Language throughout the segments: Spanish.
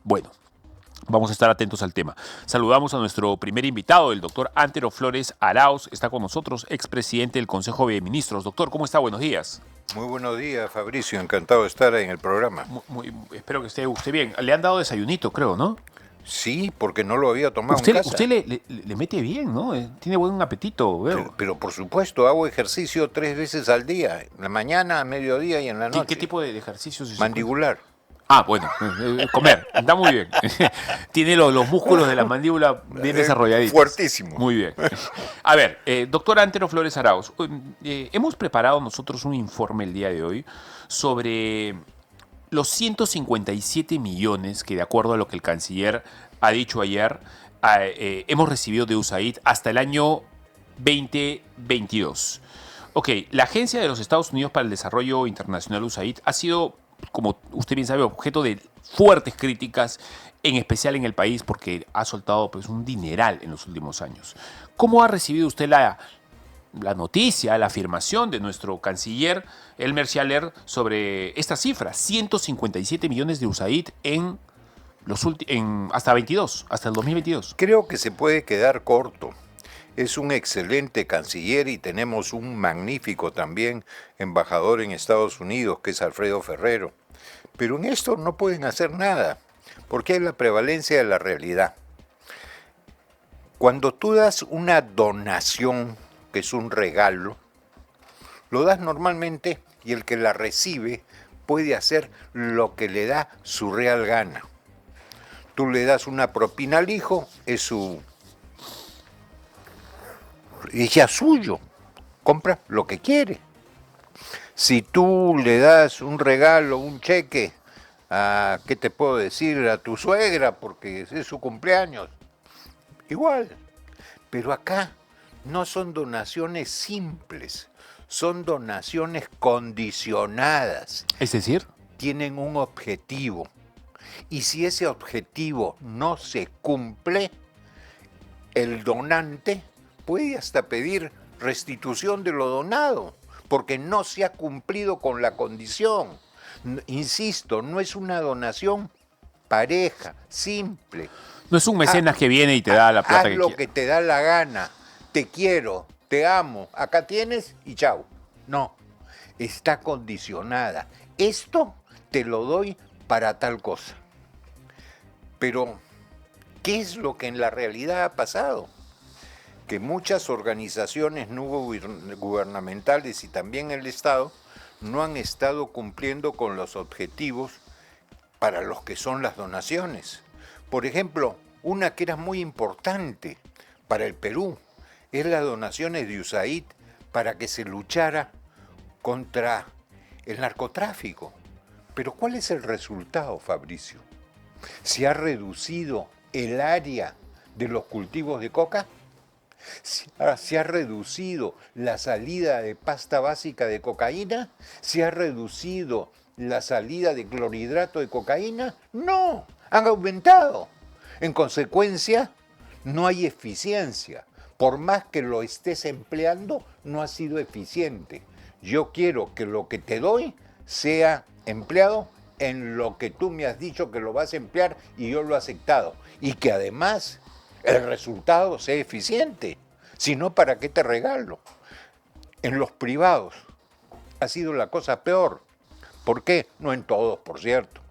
Bueno, vamos a estar atentos al tema. Saludamos a nuestro primer invitado, el doctor Antero Flores Arauz. Está con nosotros, expresidente del Consejo de Ministros. Doctor, ¿cómo está? Buenos días. Muy buenos días, Fabricio. Encantado de estar en el programa. Espero que esté usted bien. Le han dado desayunito, creo, ¿no? Sí, porque no lo había tomado en casa. Usted le mete bien, ¿no? Tiene buen apetito, veo. Pero por supuesto, hago ejercicio 3 veces al día. En la mañana, a mediodía y en la noche. ¿Qué tipo de ejercicios? Mandibular. Ah, bueno, comer, está muy bien. Tiene los músculos de la mandíbula bien desarrolladitos. Fuertísimo. Muy bien. A ver, doctor Antero Flores Arauz, hemos preparado nosotros un informe el día de hoy sobre los 157 millones que, de acuerdo a lo que el canciller ha dicho ayer, hemos recibido de USAID hasta el año 2022. Ok, la Agencia de los Estados Unidos para el Desarrollo Internacional, USAID, ha sido, como usted bien sabe, objeto de fuertes críticas, en especial en el país, porque ha soltado pues, un dineral en los últimos años. ¿Cómo ha recibido usted la noticia, la afirmación de nuestro canciller Elmer Schaller sobre esta cifra? 157 millones de USAID hasta el 2022. Creo que se puede quedar corto. Es un excelente canciller y tenemos un magnífico también embajador en Estados Unidos, que es Alfredo Ferrero. Pero en esto no pueden hacer nada, porque hay la prevalencia de la realidad. Cuando tú das una donación, que es un regalo, lo das normalmente y el que la recibe puede hacer lo que le da su real gana. Tú le das una propina al hijo, es ya suyo, compra lo que quiere. Si tú le das un regalo, un cheque, ¿qué te puedo decir? A tu suegra, porque es su cumpleaños, igual. Pero acá no son donaciones simples, son donaciones condicionadas. ¿Es decir? Tienen un objetivo. Y si ese objetivo no se cumple, el donante puede hasta pedir restitución de lo donado, porque no se ha cumplido con la condición. Insisto, no es una donación pareja, simple. No es un mecenas que viene y te da la plata que quiere. Haz lo que te da la gana. Te quiero, te amo, acá tienes y chao. No, está condicionada. Esto te lo doy para tal cosa. Pero, ¿qué es lo que en la realidad ha pasado? Que muchas organizaciones no gubernamentales y también el Estado no han estado cumpliendo con los objetivos para los que son las donaciones. Por ejemplo, una que era muy importante para el Perú es las donaciones de USAID para que se luchara contra el narcotráfico. Pero ¿cuál es el resultado, Fabricio? ¿Se ha reducido el área de los cultivos de coca? ¿Se ha reducido la salida de pasta básica de cocaína? ¿Se ha reducido la salida de clorhidrato de cocaína? No, han aumentado. En consecuencia, no hay eficiencia. Por más que lo estés empleando, no ha sido eficiente. Yo quiero que lo que te doy sea empleado en lo que tú me has dicho que lo vas a emplear y yo lo he aceptado. Y que además el resultado sea eficiente. Si no, ¿para qué te regalo? En los privados ha sido la cosa peor. ¿Por qué? No en todos, por cierto.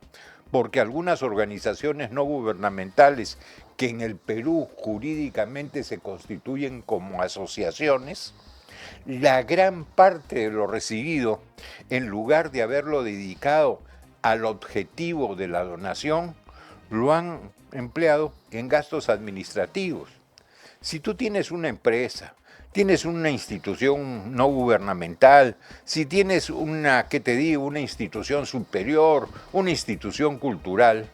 Porque algunas organizaciones no gubernamentales que en el Perú jurídicamente se constituyen como asociaciones, la gran parte de lo recibido, en lugar de haberlo dedicado al objetivo de la donación, lo han empleado en gastos administrativos. Si tú tienes una empresa, tienes una institución no gubernamental, si tienes una institución superior, una institución cultural,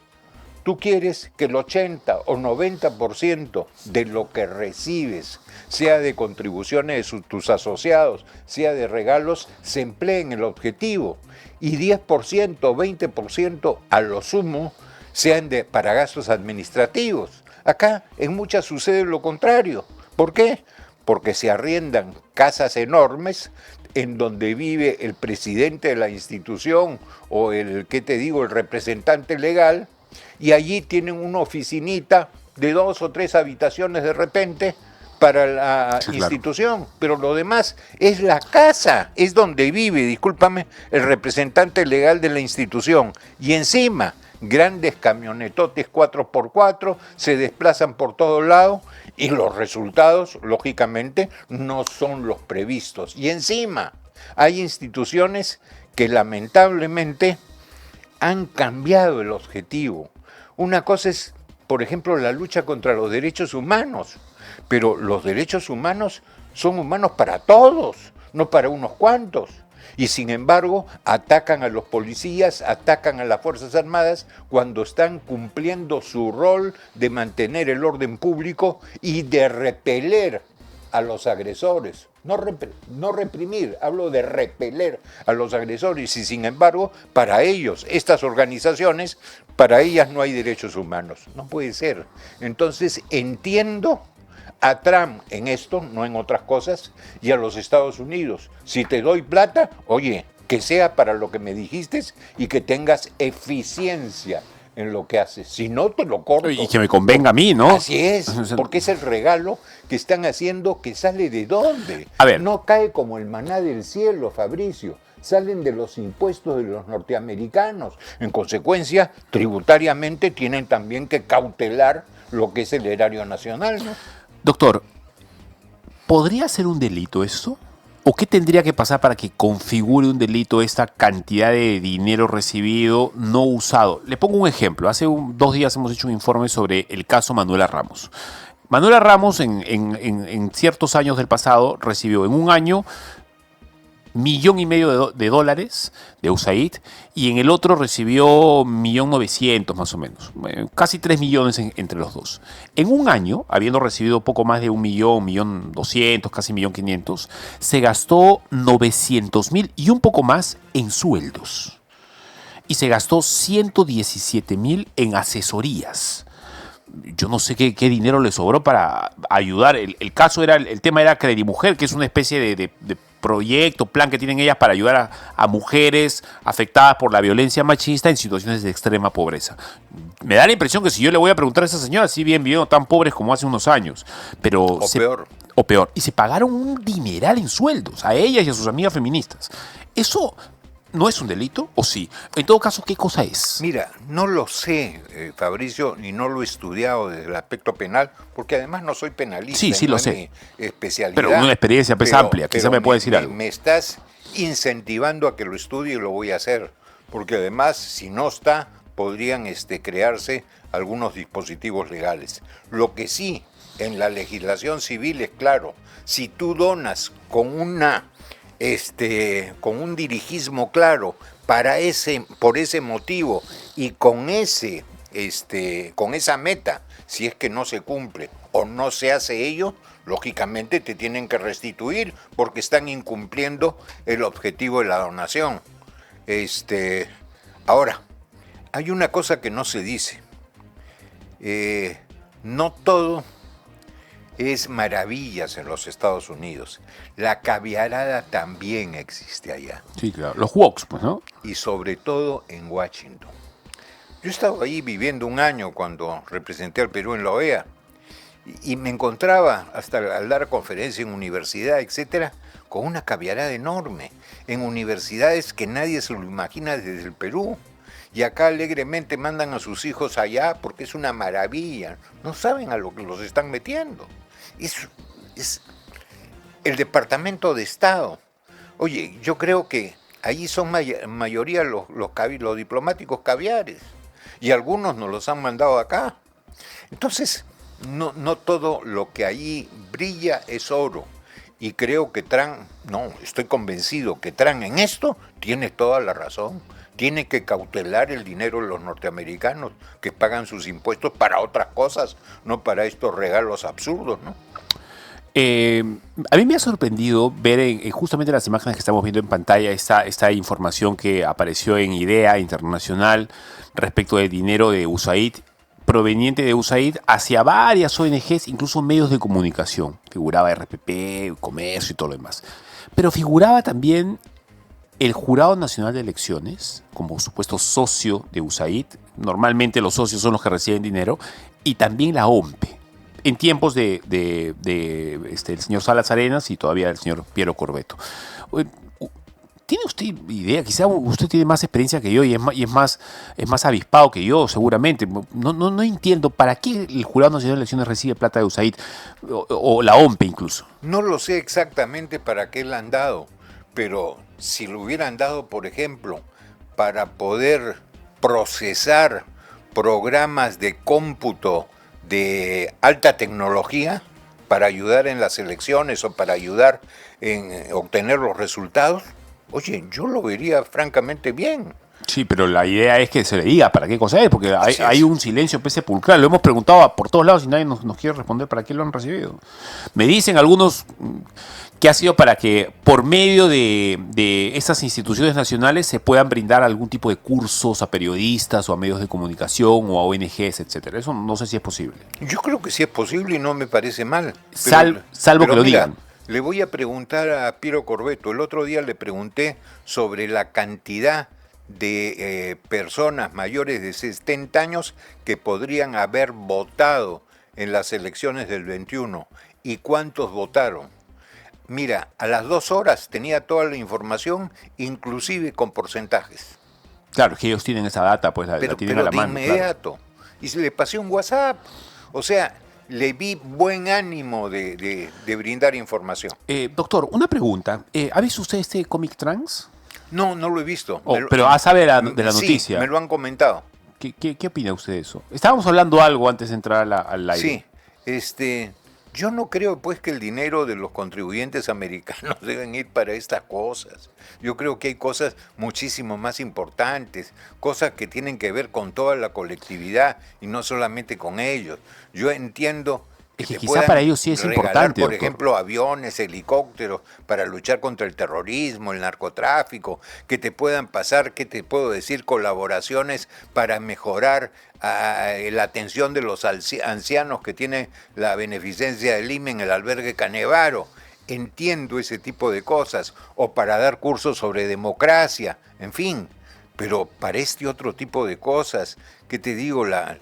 tú quieres que el 80 o 90% de lo que recibes, sea de contribuciones de tus asociados, sea de regalos, se emplee en el objetivo. Y 10%, 20% a lo sumo sean para gastos administrativos. Acá en muchas sucede lo contrario. ¿Por qué? Porque se arriendan casas enormes en donde vive el presidente de la institución o el representante legal, y allí tienen una oficinita de 2 o 3 habitaciones de repente para la institución, pero lo demás es la casa, es donde vive, discúlpame, el representante legal de la institución. Y encima, grandes camionetotes 4x4 se desplazan por todos lados y los resultados, lógicamente, no son los previstos. Y encima, hay instituciones que lamentablemente han cambiado el objetivo. Una cosa es, por ejemplo, la lucha contra los derechos humanos, pero los derechos humanos son humanos para todos, no para unos cuantos. Y sin embargo, atacan a los policías, atacan a las Fuerzas Armadas cuando están cumpliendo su rol de mantener el orden público y de repeler a los agresores. No reprimir, hablo de repeler a los agresores. Y sin embargo, para ellos, estas organizaciones, para ellas no hay derechos humanos. No puede ser. Entonces entiendo a Trump en esto, no en otras cosas, y a los Estados Unidos. Si te doy plata, oye, que sea para lo que me dijiste y que tengas eficiencia en lo que haces. Si no, te lo corto. Y que me convenga a mí, ¿no? Así es, porque es el regalo que están haciendo que sale de dónde. A ver. No cae como el maná del cielo, Fabricio. Salen de los impuestos de los norteamericanos. En consecuencia, tributariamente tienen también que cautelar lo que es el erario nacional, ¿no? Doctor, ¿podría ser un delito esto? ¿O qué tendría que pasar para que configure un delito esta cantidad de dinero recibido no usado? Le pongo un ejemplo. Hace 2 días hemos hecho un informe sobre el caso Manuela Ramos. Manuela Ramos en ciertos años del pasado recibió en un año $1,500,000 de dólares de USAID y en el otro recibió 1.900.000 más o menos, casi 3 millones entre los dos. En un año, habiendo recibido poco más de 1.000.000, 1.200.000, casi 1.500.000, se gastó 900.000 y un poco más en sueldos. Y se gastó 117.000 en asesorías. Yo no sé qué dinero le sobró para ayudar. El caso era, el tema era Credimujer, que es una especie de proyecto, plan que tienen ellas para ayudar a mujeres afectadas por la violencia machista en situaciones de extrema pobreza. Me da la impresión que si yo le voy a preguntar a esa señora, si bien vivieron tan pobres como hace unos años, pero o peor. Y se pagaron un dineral en sueldos a ellas y a sus amigas feministas. ¿Eso no es un delito o sí? En todo caso, ¿qué cosa es? Mira, no lo sé, Fabricio, ni no lo he estudiado desde el aspecto penal, porque además no soy penalista. Sí, no lo es sé. Mi especialidad. Pero una experiencia amplia, quizá me puede decir algo. Me estás incentivando a que lo estudie y lo voy a hacer, porque además, si no está, podrían crearse algunos dispositivos legales. Lo que sí, en la legislación civil es claro, si tú donas con un dirigismo claro por ese motivo y con esa meta, si es que no se cumple o no se hace ello, lógicamente te tienen que restituir porque están incumpliendo el objetivo de la donación. Ahora, hay una cosa que no se dice. No todo es maravillas en los Estados Unidos. La caviarada también existe allá. Sí, claro. Los woks, pues, ¿no? Y sobre todo en Washington. Yo he estado ahí viviendo un año cuando representé al Perú en la OEA y me encontraba, hasta al dar conferencia en universidad, etcétera, con una caviarada enorme en universidades que nadie se lo imagina desde el Perú. Y acá alegremente mandan a sus hijos allá porque es una maravilla. No saben a lo que los están metiendo. Es el Departamento de Estado. Oye, yo creo que allí son mayoría los diplomáticos caviares. Y algunos nos los han mandado acá. Entonces, no todo lo que allí brilla es oro. Y creo que Trump, estoy convencido que Trump en esto tiene toda la razón. Tiene que cautelar el dinero de los norteamericanos que pagan sus impuestos para otras cosas, no para estos regalos absurdos, ¿no? A mí me ha sorprendido ver justamente las imágenes que estamos viendo en pantalla esta información que apareció en IDEA Internacional respecto del dinero de USAID, proveniente de USAID hacia varias ONGs, incluso medios de comunicación. Figuraba RPP, Comercio y todo lo demás. Pero figuraba también el Jurado Nacional de Elecciones, como supuesto socio de USAID, normalmente los socios son los que reciben dinero, y también la OMPE, en tiempos el señor Salas Arenas y todavía el señor Piero Corbeto. ¿Tiene usted idea? Quizá usted tiene más experiencia que yo y es más avispado que yo, seguramente. No entiendo para qué el Jurado Nacional de Elecciones recibe plata de USAID o la OMPE incluso. No lo sé exactamente para qué la han dado, pero si lo hubieran dado, por ejemplo, para poder procesar programas de cómputo de alta tecnología para ayudar en las elecciones o para ayudar en obtener los resultados, oye, yo lo vería francamente bien. Sí, pero la idea es que se le diga para qué cosa es, porque Así es. hay un silencio sepulcral. Lo hemos preguntado por todos lados y nadie nos quiere responder para qué lo han recibido. Me dicen algunos que ha sido para que por medio de estas instituciones nacionales se puedan brindar algún tipo de cursos a periodistas o a medios de comunicación o a ONGs, etcétera. Eso no sé si es posible. Yo creo que sí es posible y no me parece mal. Salvo que lo digan. Le voy a preguntar a Piero Corbeto. El otro día le pregunté sobre la cantidad de personas mayores de 70 años que podrían haber votado en las elecciones del 21 y cuántos votaron. Mira, a las 2 horas tenía toda la información, inclusive con porcentajes. Claro, es que ellos tienen esa data, pues la tienen a la mano. Pero de inmediato. Claro. Y se le pasé un WhatsApp. O sea, le vi buen ánimo de brindar información. Doctor, una pregunta. ¿Ha visto usted este cómic trans? No, no lo he visto. Pero sabe de la noticia. Sí, me lo han comentado. ¿Qué opina usted de eso? Estábamos hablando algo antes de entrar al aire. Sí, yo no creo pues que el dinero de los contribuyentes americanos deben ir para estas cosas. Yo creo que hay cosas muchísimo más importantes, cosas que tienen que ver con toda la colectividad y no solamente con ellos. Yo entiendo que quizá para ellos sí es regalar, importante, por doctor. ejemplo, aviones, helicópteros para luchar contra el terrorismo, el narcotráfico, que te puedan pasar, ¿qué te puedo decir? Colaboraciones para mejorar la atención de los ancianos que tiene la beneficencia del IME en el albergue Canevaro. Entiendo ese tipo de cosas, o para dar cursos sobre democracia, en fin, pero para este otro tipo de cosas, ¿qué te digo? La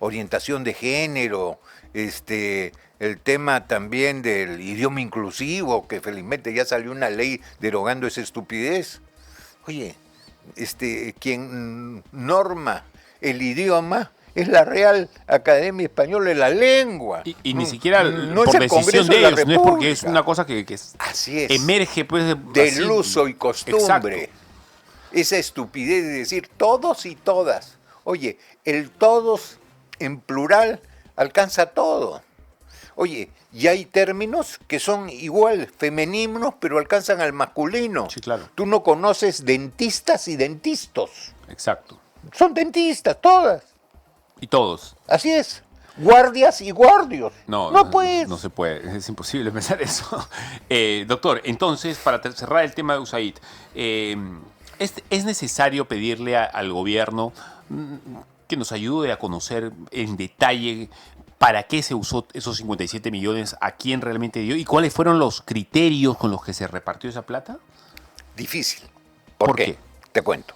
orientación de género, el tema también del idioma inclusivo, que felizmente ya salió una ley derogando esa estupidez. Oye, quien norma el idioma es la Real Academia Española de la Lengua. Y ni siquiera no por decisión de ellos, no es porque es una cosa que así es, emerge pues del uso y costumbre. Exacto. Esa estupidez de decir todos y todas. Oye, el todos en plural alcanza todo. Oye, y hay términos que son igual femeninos, pero alcanzan al masculino. Sí, claro. Tú no conoces dentistas y dentistos. Exacto. Son dentistas, todas. Y todos. Así es. Guardias y guardios. No puedes. No se puede, es imposible pensar eso. Doctor, entonces, para cerrar el tema de USAID, ¿es necesario pedirle al gobierno que nos ayude a conocer en detalle para qué se usó esos 57 millones, a quién realmente dio y cuáles fueron los criterios con los que se repartió esa plata? Difícil. ¿Por qué? Te cuento.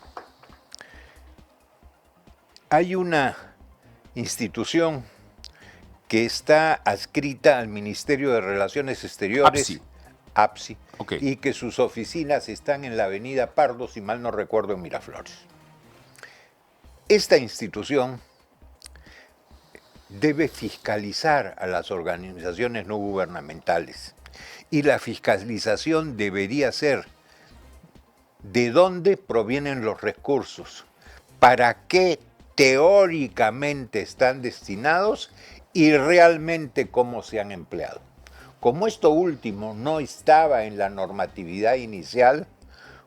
Hay una institución que está adscrita al Ministerio de Relaciones Exteriores, APSI, okay, y que sus oficinas están en la avenida Pardo, si mal no recuerdo, en Miraflores. Esta institución debe fiscalizar a las organizaciones no gubernamentales y la fiscalización debería ser de dónde provienen los recursos, para qué teóricamente están destinados y realmente cómo se han empleado. Como esto último no estaba en la normatividad inicial,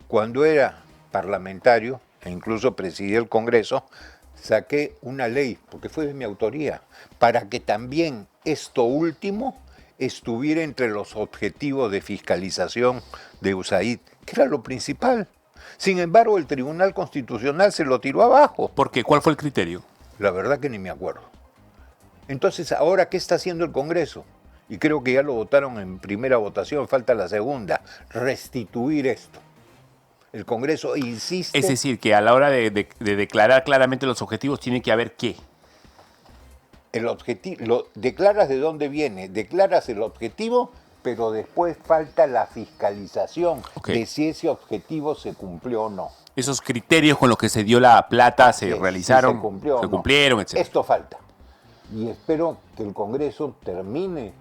cuando era parlamentario e incluso presidí el Congreso, saqué una ley, porque fue de mi autoría, para que también esto último estuviera entre los objetivos de fiscalización de USAID, que era lo principal. Sin embargo, el Tribunal Constitucional se lo tiró abajo. ¿Por qué? ¿Cuál fue el criterio? La verdad que ni me acuerdo. Entonces, ¿ahora qué está haciendo el Congreso? Y creo que ya lo votaron en primera votación, falta la segunda. Restituir esto. El Congreso insiste. Es decir, que a la hora de declarar claramente los objetivos tiene que haber qué. El objetivo, declaras de dónde viene, declaras el objetivo, pero después falta la fiscalización de si ese objetivo se cumplió o no. Esos criterios con los que se dio la plata se realizaron, si se cumplieron, etc. Esto falta. Y espero que el Congreso termine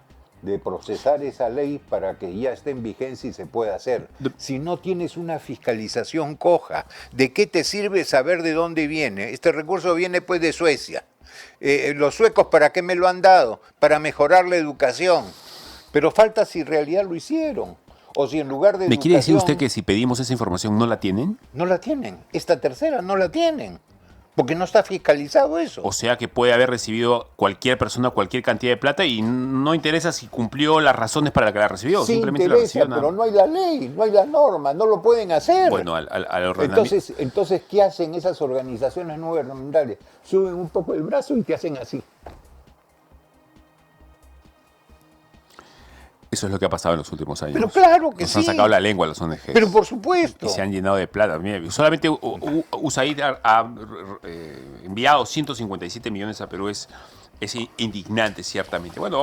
de procesar esa ley para que ya esté en vigencia y se pueda hacer. Si no tienes una fiscalización coja, ¿de qué te sirve saber de dónde viene? Este recurso viene pues de Suecia. Los suecos, ¿para qué me lo han dado? Para mejorar la educación. Pero falta si en realidad lo hicieron. O si en lugar de ¿Me quiere decir usted que si pedimos esa información no la tienen? No la tienen. Esta tercera no la tienen. Porque no está fiscalizado eso. O sea que puede haber recibido cualquier persona cualquier cantidad de plata y no interesa si cumplió las razones para las que la recibió. Sí simplemente interesa, la recibió. Pero no hay la ley, no hay la norma, no lo pueden hacer. Bueno, al ordenamiento. Entonces, ¿qué hacen esas organizaciones no gubernamentales? Suben un poco el brazo y te hacen así. Eso es lo que ha pasado en los últimos años. Pero claro que Nos sí. han sacado la lengua los ONGs. Pero por supuesto. Y se han llenado de plata. Mira, solamente USAID ha enviado 157 millones a Perú. Es indignante, ciertamente. Bueno,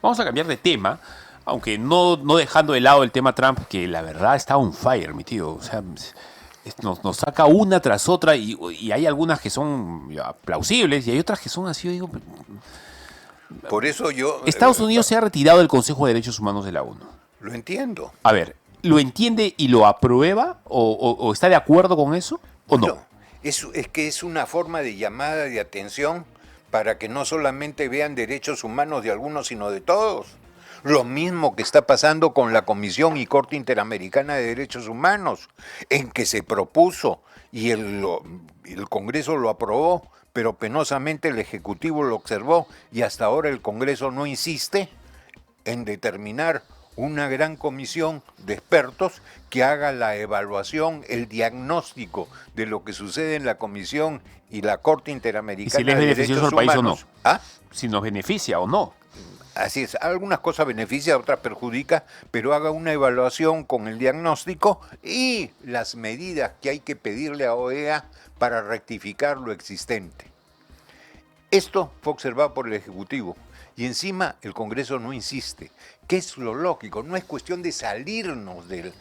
vamos a cambiar de tema, aunque no dejando de lado el tema Trump, que la verdad está on fire, mi tío. O sea, nos saca una tras otra y hay algunas que son plausibles y hay otras que son así, yo digo... Por eso yo... Estados Unidos se ha retirado del Consejo de Derechos Humanos de la ONU. Lo entiendo. A ver, ¿lo entiende y lo aprueba o está de acuerdo con eso o no? Es que es una forma de llamada de atención para que no solamente vean derechos humanos de algunos, sino de todos. Lo mismo que está pasando con la Comisión y Corte Interamericana de Derechos Humanos, en que se propuso y el Congreso lo aprobó, pero penosamente el Ejecutivo lo observó y hasta ahora el Congreso no insiste en determinar una gran comisión de expertos que haga la evaluación, el diagnóstico de lo que sucede en la Comisión y la Corte Interamericana de Derechos Humanos. ¿Y si les beneficia al país o no? ¿Ah? Si nos beneficia o no. Así es, algunas cosas beneficia, otras perjudica, pero haga una evaluación con el diagnóstico y las medidas que hay que pedirle a OEA para rectificar lo existente. Esto fue observado por el Ejecutivo y encima el Congreso no insiste. ¿Qué es lo lógico? No es cuestión de salirnos del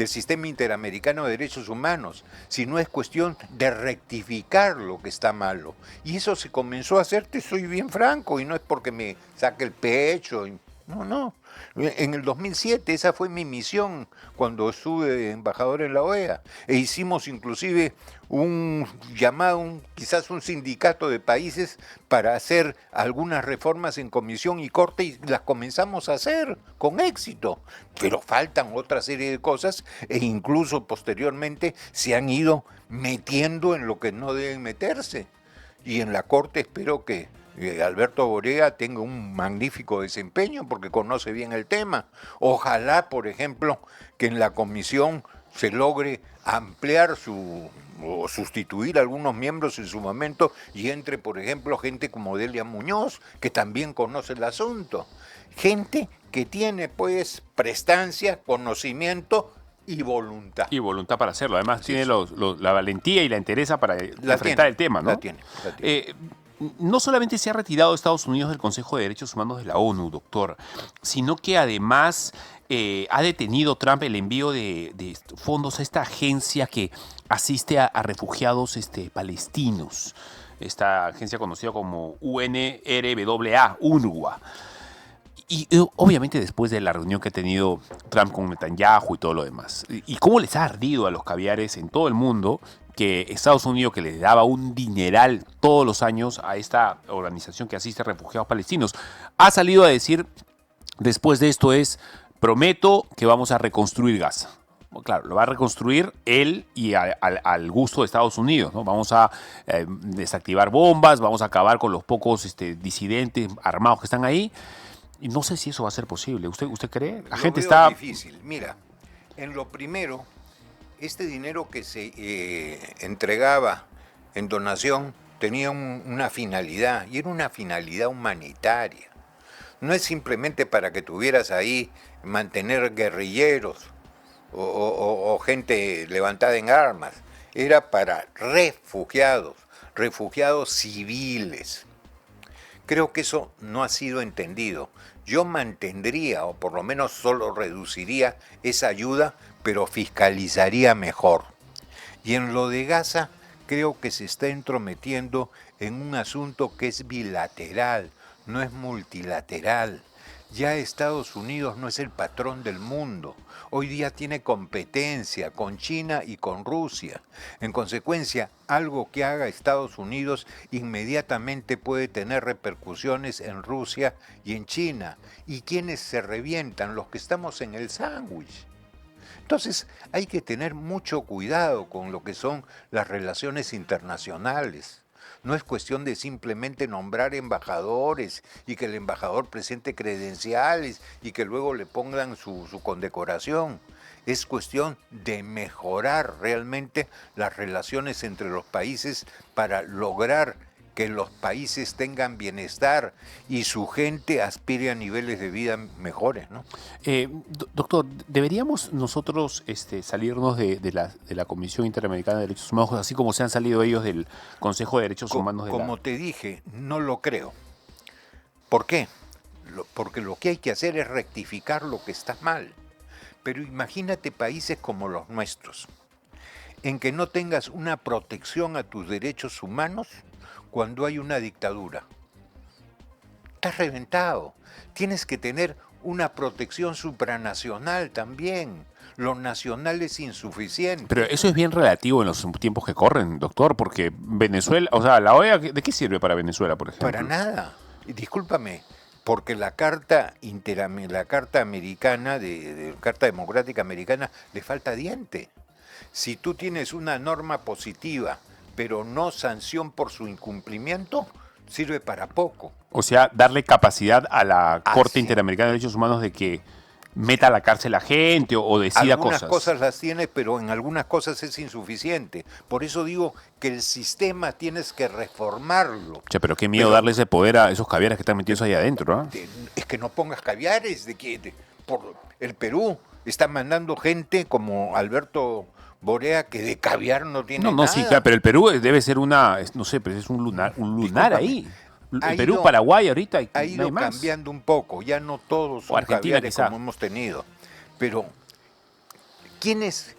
sistema interamericano de derechos humanos, sino es cuestión de rectificar lo que está malo. Y eso se comenzó a hacer, te soy bien franco, y no es porque me saque el pecho. No. En el 2007 esa fue mi misión cuando estuve embajador en la OEA. E hicimos inclusive un llamado, quizás un sindicato de países para hacer algunas reformas en comisión y corte y las comenzamos a hacer con éxito. Pero faltan otra serie de cosas e incluso posteriormente se han ido metiendo en lo que no deben meterse. Y en la corte espero que Alberto Borea tenga un magnífico desempeño porque conoce bien el tema. Ojalá, por ejemplo, que en la comisión se logre ampliar o sustituir a algunos miembros en su momento y entre, por ejemplo, gente como Delia Muñoz, que también conoce el asunto. Gente que tiene, pues, prestancia, conocimiento y voluntad. Y voluntad para hacerlo. Además, tiene la valentía y la entereza para enfrentar el tema, ¿no? La tiene. No solamente se ha retirado Estados Unidos del Consejo de Derechos Humanos de la ONU, doctor, sino que además ha detenido Trump el envío de fondos a esta agencia que asiste a refugiados palestinos, esta agencia conocida como UNRWA, UNRWA. Y obviamente después de la reunión que ha tenido Trump con Netanyahu y todo lo demás, y cómo les ha ardido a los caviares en todo el mundo que Estados Unidos, que les daba un dineral todos los años a esta organización que asiste a refugiados palestinos, ha salido a decir, después de esto prometo que vamos a reconstruir Gaza. Bueno, claro, lo va a reconstruir él y al gusto de Estados Unidos, ¿no? Vamos a desactivar bombas, vamos a acabar con los pocos disidentes armados que están ahí. Y no sé si eso va a ser posible. ¿Usted cree? La gente está difícil. Mira, en lo primero, este dinero que se entregaba en donación tenía una finalidad, y era una finalidad humanitaria. No es simplemente para que tuvieras ahí mantener guerrilleros. o gente levantada en armas, era para refugiados, refugiados civiles. Creo que eso no ha sido entendido. Yo mantendría, o por lo menos solo reduciría esa ayuda, pero fiscalizaría mejor. Y en lo de Gaza, creo que se está entrometiendo en un asunto que es bilateral, no es multilateral. Ya Estados Unidos no es el patrón del mundo. Hoy día tiene competencia con China y con Rusia. En consecuencia, algo que haga Estados Unidos inmediatamente puede tener repercusiones en Rusia y en China. ¿Y quiénes se revientan? Los que estamos en el sándwich. Entonces hay que tener mucho cuidado con lo que son las relaciones internacionales. No es cuestión de simplemente nombrar embajadores y que el embajador presente credenciales y que luego le pongan su condecoración. Es cuestión de mejorar realmente las relaciones entre los países para lograr que los países tengan bienestar y su gente aspire a niveles de vida mejores, ¿no? Doctor, ¿deberíamos nosotros salirnos de la Comisión Interamericana de Derechos Humanos, así como se han salido ellos del Consejo de Derechos Humanos de Como te dije, no lo creo. ¿Por qué? Porque lo que hay que hacer es rectificar lo que está mal. Pero imagínate países como los nuestros, en que no tengas una protección a tus derechos humanos cuando hay una dictadura. Estás reventado. Tienes que tener una protección supranacional también. Lo nacional es insuficiente. Pero eso es bien relativo en los tiempos que corren, doctor, porque Venezuela, o sea, la OEA, ¿de qué sirve para Venezuela, por ejemplo? Para nada. Discúlpame, porque la Carta Americana, Carta Democrática Americana, le falta diente. Si tú tienes una norma positiva, pero no sanción por su incumplimiento, sirve para poco. O sea, darle capacidad a la Corte Así. Interamericana de Derechos Humanos de que meta a la cárcel a gente o decida Algunas cosas. cosas las tiene, pero en algunas cosas es insuficiente. Por eso digo que el sistema tienes que reformarlo. Che, pero qué miedo Pero- darle ese poder a esos caviares que están metidos ahí adentro, ¿no? Es que no pongas caviares, por el Perú está mandando gente como Alberto Borea que de caviar no tiene No, nada. sí, claro, pero el Perú debe ser no sé, pero es un lunar Discúlpame, ahí. El ha Perú, ido- Paraguay ahorita, ha no hay ido más. cambiando un poco, ya no todos O son Argentina, caviares quizá. como hemos tenido. Pero, ¿quiénes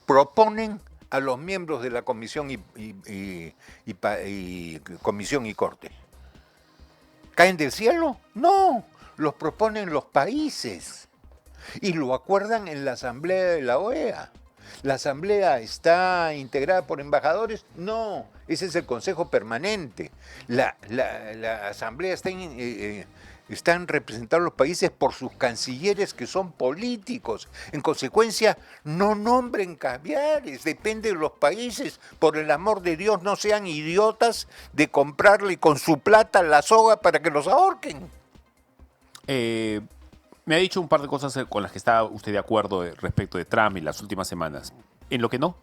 proponen a los miembros de la Comisión y Comisión y Corte? ¿Caen del cielo? No, los proponen los países y lo acuerdan en la Asamblea de la OEA. ¿La Asamblea está integrada por embajadores? No, ese es el Consejo Permanente. La Asamblea están representados los países por sus cancilleres que son políticos. En consecuencia, no nombren caviares, depende de los países. Por el amor de Dios, no sean idiotas de comprarle con su plata la soga para que los ahorquen. Me ha dicho un par de cosas con las que está usted de acuerdo respecto de Trump en las últimas semanas. ¿En lo que no?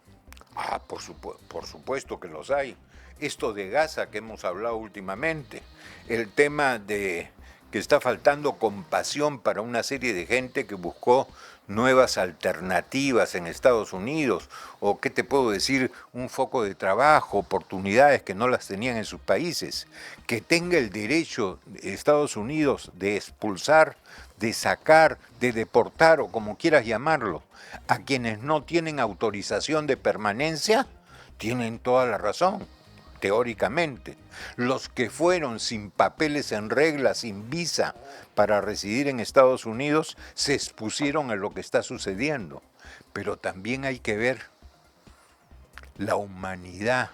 Por supuesto que los hay. Esto de Gaza que hemos hablado últimamente, el tema de que está faltando compasión para una serie de gente que buscó nuevas alternativas en Estados Unidos, o qué te puedo decir, un foco de trabajo, oportunidades que no las tenían en sus países, que tenga el derecho Estados Unidos de expulsar, de sacar, de deportar o como quieras llamarlo, a quienes no tienen autorización de permanencia, tienen toda la razón, teóricamente. Los que fueron sin papeles en regla, sin visa para residir en Estados Unidos, se expusieron a lo que está sucediendo. Pero también hay que ver la humanidad,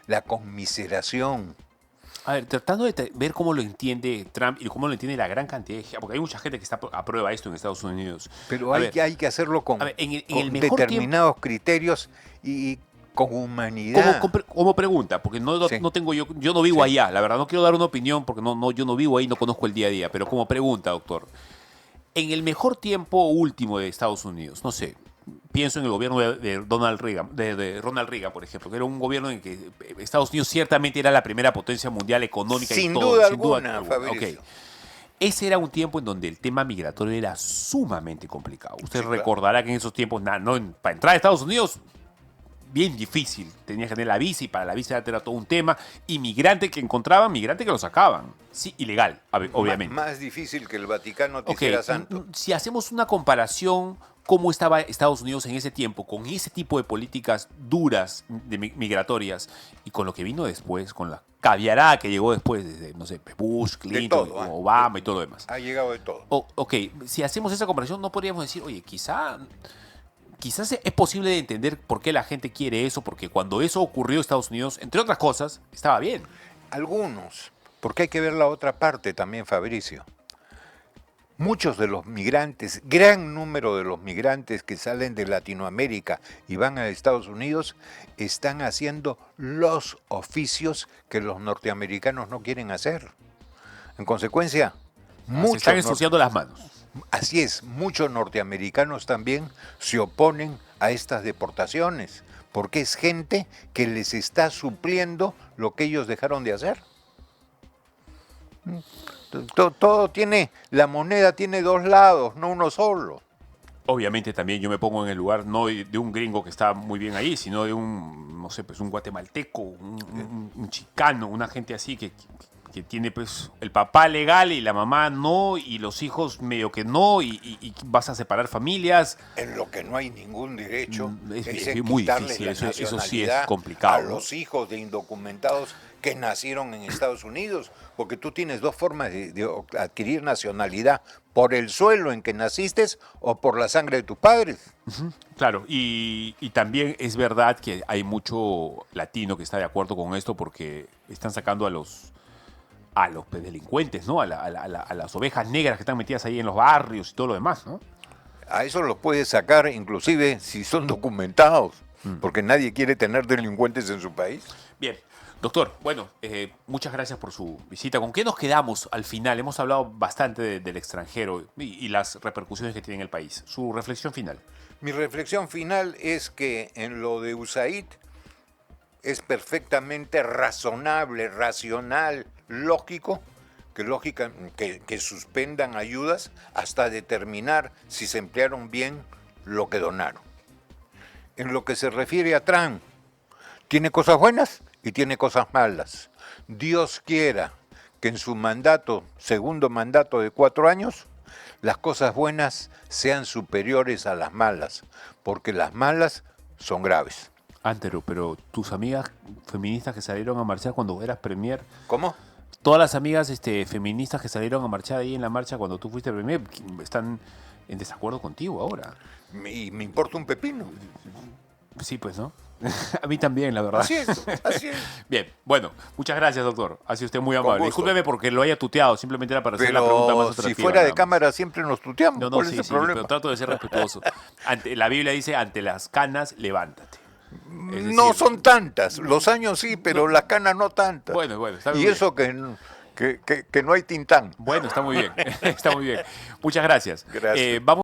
la conmiseración. A ver, tratando de ver cómo lo entiende Trump y cómo lo entiende la gran cantidad de gente, porque hay mucha gente que aprueba esto en Estados Unidos. Pero A hay ver, que hacerlo con, a ver, en con el mejor determinados criterios y con humanidad. como pregunta, porque Sí. no tengo yo no vivo Sí. allá, la verdad, no quiero dar una opinión porque yo no vivo ahí, no conozco el día a día, pero como pregunta, doctor, en el mejor tiempo último de Estados Unidos, no sé, pienso en el gobierno de Ronald Reagan, de Ronald Reagan, por ejemplo, que era un gobierno en que Estados Unidos ciertamente era la primera potencia mundial económica Sin y todo, duda alguna, Fabricio. Ok. ese era un tiempo en donde el tema migratorio era sumamente complicado. Usted Sí, claro. recordará que en esos tiempos, para entrar a Estados Unidos, bien difícil. Tenías que tener la visa y para la visa era todo un tema. Inmigrante que encontraban, migrante que lo sacaban. Sí, ilegal, obviamente. Más difícil que el Vaticano te Ok, hiciera santo. si hacemos una comparación, cómo estaba Estados Unidos en ese tiempo, con ese tipo de políticas duras de migratorias y con lo que vino después, con la caviarada que llegó después, desde, no sé, Bush, Clinton, todo, ¿eh? Obama y todo lo demás. Ha llegado de todo. Ok, si hacemos esa comparación, no podríamos decir, oye, quizás es posible de entender por qué la gente quiere eso, porque cuando eso ocurrió en Estados Unidos, entre otras cosas, estaba bien. Algunos, porque hay que ver la otra parte también, Fabricio. Muchos de los migrantes, gran número de los migrantes que salen de Latinoamérica y van a Estados Unidos, están haciendo los oficios que los norteamericanos no quieren hacer. En consecuencia, Se muchos están ensuciando las manos. así es, muchos norteamericanos también se oponen a estas deportaciones, porque es gente que les está supliendo lo que ellos dejaron de hacer. Todo tiene, la moneda tiene dos lados, no uno solo. Obviamente también yo me pongo en el lugar no de un gringo que está muy bien ahí, sino de un, no sé, pues un guatemalteco, un chicano, una gente así que tiene pues el papá legal y la mamá no, y los hijos medio que no, y vas a separar familias. En lo que no hay ningún derecho Es en muy quitarle difícil, la eso sí es nacionalidad complicado, a ¿no? los hijos de indocumentados que nacieron en Estados Unidos, porque tú tienes dos formas de adquirir nacionalidad, por el suelo en que naciste o por la sangre de tus padres. Claro, y también es verdad que hay mucho latino que está de acuerdo con esto porque están sacando a los pues, delincuentes, ¿no? A las ovejas negras que están metidas ahí en los barrios y todo lo demás, ¿no? A eso los puedes sacar inclusive si son documentados, porque nadie quiere tener delincuentes en su país. Bien, doctor, bueno, muchas gracias por su visita. ¿Con qué nos quedamos al final? Hemos hablado bastante del extranjero y las repercusiones que tiene en el país. Su reflexión final. Mi reflexión final es que en lo de USAID es perfectamente razonable, racional, lógico, que suspendan ayudas hasta determinar si se emplearon bien lo que donaron. En lo que se refiere a Trump, tiene cosas buenas y tiene cosas malas. Dios quiera que en su mandato, segundo mandato de 4 años, las cosas buenas sean superiores a las malas, porque las malas son graves. Antero, pero tus amigas feministas que salieron a marchar cuando eras premier, ¿Cómo? todas las amigas feministas que salieron a marchar ahí en la marcha cuando tú fuiste premier, están en desacuerdo contigo ahora. Y me importa un pepino. Sí, pues, ¿no? A mí también, la verdad. Así es, así es. Bien, bueno, muchas gracias, doctor. Ha sido usted muy amable. gusto. Discúlpeme porque lo haya tuteado, simplemente era para hacer la pregunta más Pero atractiva. si fuera de nada más. cámara siempre nos tuteamos. No, ¿Cuál sí, es el sí, problema? pero trato de ser respetuoso. La Biblia dice, ante las canas, levántate. Es No decir, son tantas. Los años sí, pero las canas no tantas. Bueno, está Y bien. eso que no hay tintán. Bueno, está muy bien. Está muy bien. Muchas gracias. Gracias. Vamos